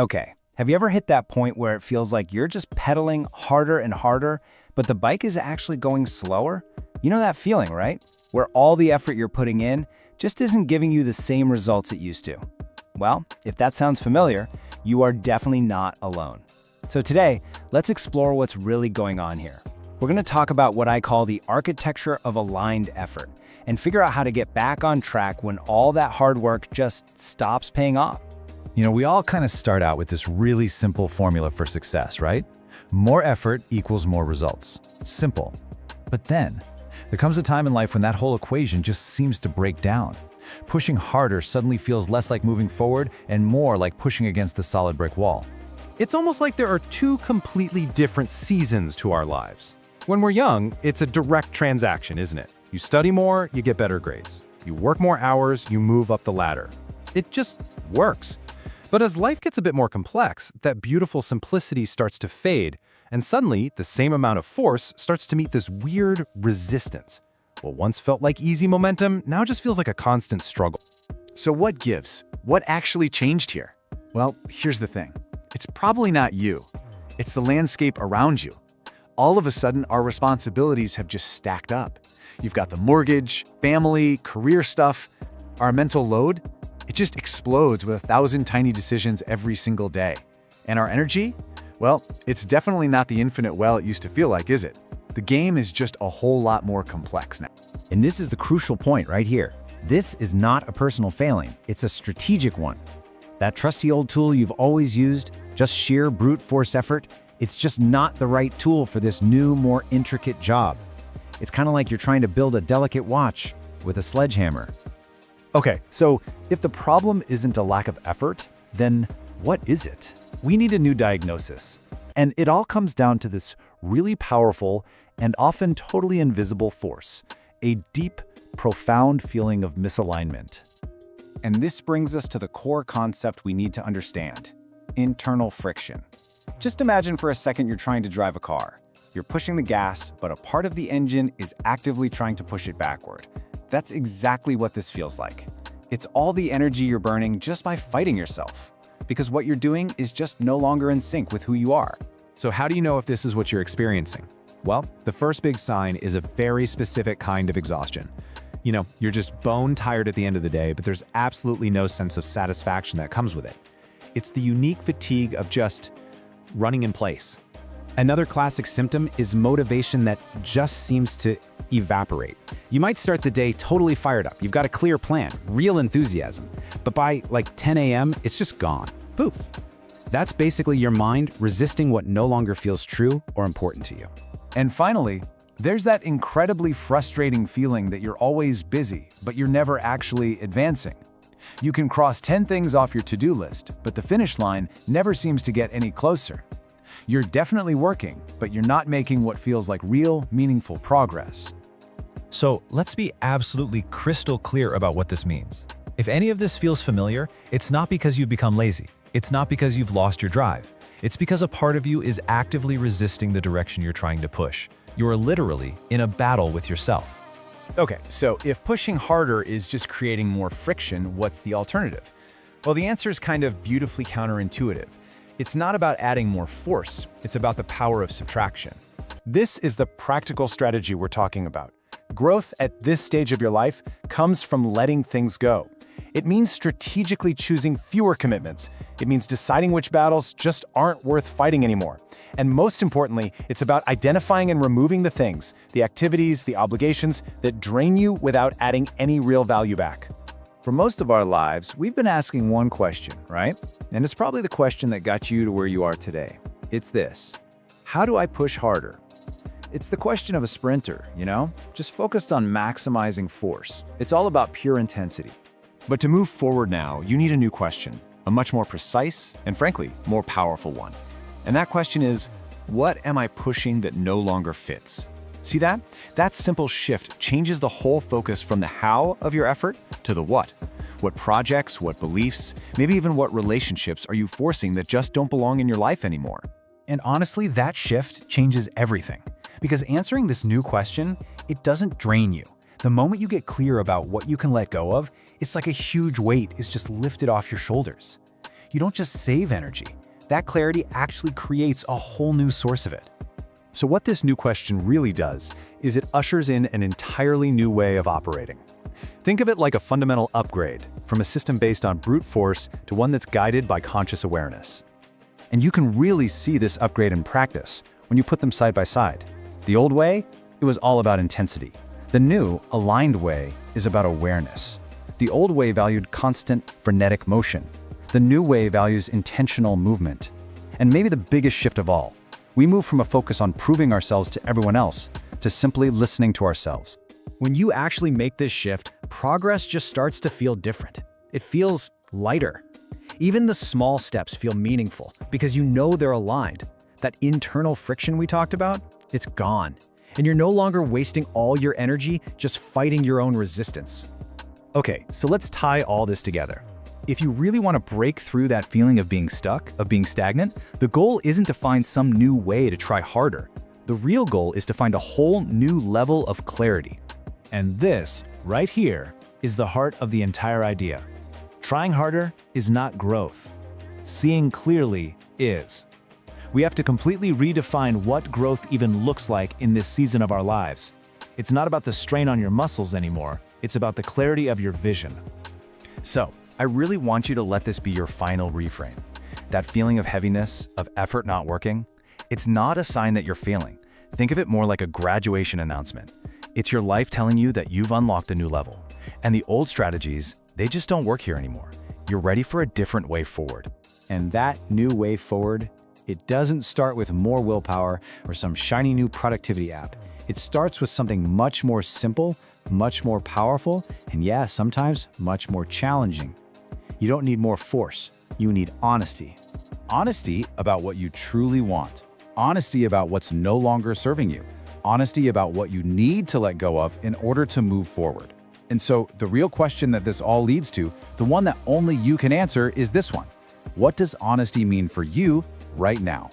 Okay, have you ever hit that point where it feels like you're just pedaling harder and harder, but the bike is actually going slower? You know that feeling, right? Where all the effort you're putting in just isn't giving you the same results it used to. Well, if that sounds familiar, you are definitely not alone. So today, let's explore what's really going on here. We're going to talk about what I call the architecture of aligned effort and figure out how to get back on track when all that hard work just stops paying off. We all kind of start out with this really simple formula for success, right? More effort equals more results. Simple. But then, there comes a time in life when that whole equation just seems to break down. Pushing harder suddenly feels less like moving forward and more like pushing against the solid brick wall. It's almost like there are two completely different seasons to our lives. When we're young, it's a direct transaction, isn't it? You study more, you get better grades. You work more hours, you move up the ladder. It just works. But as life gets a bit more complex, that beautiful simplicity starts to fade, and suddenly the same amount of force starts to meet this weird resistance. What once felt like easy momentum now just feels like a constant struggle. So what gives? What actually changed here? Well, here's the thing. It's probably not you. It's the landscape around you. All of a sudden, our responsibilities have just stacked up. You've got the mortgage, family, career stuff. Our mental load, it just explodes with 1,000 tiny decisions every single day. And our energy? Well, it's definitely not the infinite well it used to feel like, is it? The game is just a whole lot more complex now. And this is the crucial point right here. This is not a personal failing, it's a strategic one. That trusty old tool you've always used, just sheer brute force effort, it's just not the right tool for this new, more intricate job. It's kind of like you're trying to build a delicate watch with a sledgehammer. Okay, so if the problem isn't a lack of effort, then what is it? We need a new diagnosis. And it all comes down to this really powerful and often totally invisible force, a deep, profound feeling of misalignment. And this brings us to the core concept we need to understand: internal friction. Just imagine for a second you're trying to drive a car. You're pushing the gas, but a part of the engine is actively trying to push it backward. That's exactly what this feels like. It's all the energy you're burning just by fighting yourself, because what you're doing is just no longer in sync with who you are. So how do you know if this is what you're experiencing? Well, the first big sign is a very specific kind of exhaustion. You're just bone tired at the end of the day, but there's absolutely no sense of satisfaction that comes with it. It's the unique fatigue of just running in place. Another classic symptom is motivation that just seems to evaporate. You might start the day totally fired up. You've got a clear plan, real enthusiasm. But by 10 a.m., it's just gone. Poof. That's basically your mind resisting what no longer feels true or important to you. And finally, there's that incredibly frustrating feeling that you're always busy, but you're never actually advancing. You can cross 10 things off your to-do list, but the finish line never seems to get any closer. You're definitely working, but you're not making what feels like real, meaningful progress. So let's be absolutely crystal clear about what this means. If any of this feels familiar, it's not because you've become lazy. It's not because you've lost your drive. It's because a part of you is actively resisting the direction you're trying to push. You are literally in a battle with yourself. Okay, so if pushing harder is just creating more friction, what's the alternative? Well, the answer is kind of beautifully counterintuitive. It's not about adding more force, it's about the power of subtraction. This is the practical strategy we're talking about. Growth at this stage of your life comes from letting things go. It means strategically choosing fewer commitments. It means deciding which battles just aren't worth fighting anymore. And most importantly, it's about identifying and removing the things, the activities, the obligations that drain you without adding any real value back. For most of our lives, we've been asking one question, right? And it's probably the question that got you to where you are today. It's this: how do I push harder? It's the question of a sprinter, just focused on maximizing force. It's all about pure intensity. But to move forward now, you need a new question, a much more precise and frankly, more powerful one. And that question is, what am I pushing that no longer fits? See that? That simple shift changes the whole focus from the how of your effort to the what. What projects, what beliefs, maybe even what relationships are you forcing that just don't belong in your life anymore? And honestly, that shift changes everything. Because answering this new question, it doesn't drain you. The moment you get clear about what you can let go of, it's like a huge weight is just lifted off your shoulders. you don't just save energy. That clarity actually creates a whole new source of it. So what this new question really does is it ushers in an entirely new way of operating. Think of it like a fundamental upgrade from a system based on brute force to one that's guided by conscious awareness. And you can really see this upgrade in practice when you put them side by side. The old way, it was all about intensity. The new, aligned way is about awareness. The old way valued constant, frenetic motion. The new way values intentional movement. And maybe the biggest shift of all, we move from a focus on proving ourselves to everyone else to simply listening to ourselves. When you actually make this shift, progress just starts to feel different. It feels lighter. Even the small steps feel meaningful because you know they're aligned. That internal friction we talked about, it's gone. And you're no longer wasting all your energy just fighting your own resistance. Okay, so let's tie all this together. If you really want to break through that feeling of being stuck, of being stagnant, the goal isn't to find some new way to try harder. The real goal is to find a whole new level of clarity. And this, right here, is the heart of the entire idea. Trying harder is not growth. Seeing clearly is. We have to completely redefine what growth even looks like in this season of our lives. It's not about the strain on your muscles anymore. It's about the clarity of your vision. So, I really want you to let this be your final reframe. That feeling of heaviness, of effort not working, it's not a sign that you're failing. Think of it more like a graduation announcement. It's your life telling you that you've unlocked a new level. And the old strategies, they just don't work here anymore. You're ready for a different way forward. And that new way forward, it doesn't start with more willpower or some shiny new productivity app. It starts with something much more simple, much more powerful, and yeah, sometimes much more challenging. You don't need more force. You need honesty. Honesty about what you truly want. Honesty about what's no longer serving you. Honesty about what you need to let go of in order to move forward. And so the real question that this all leads to, the one that only you can answer, is this one. What does honesty mean for you right now?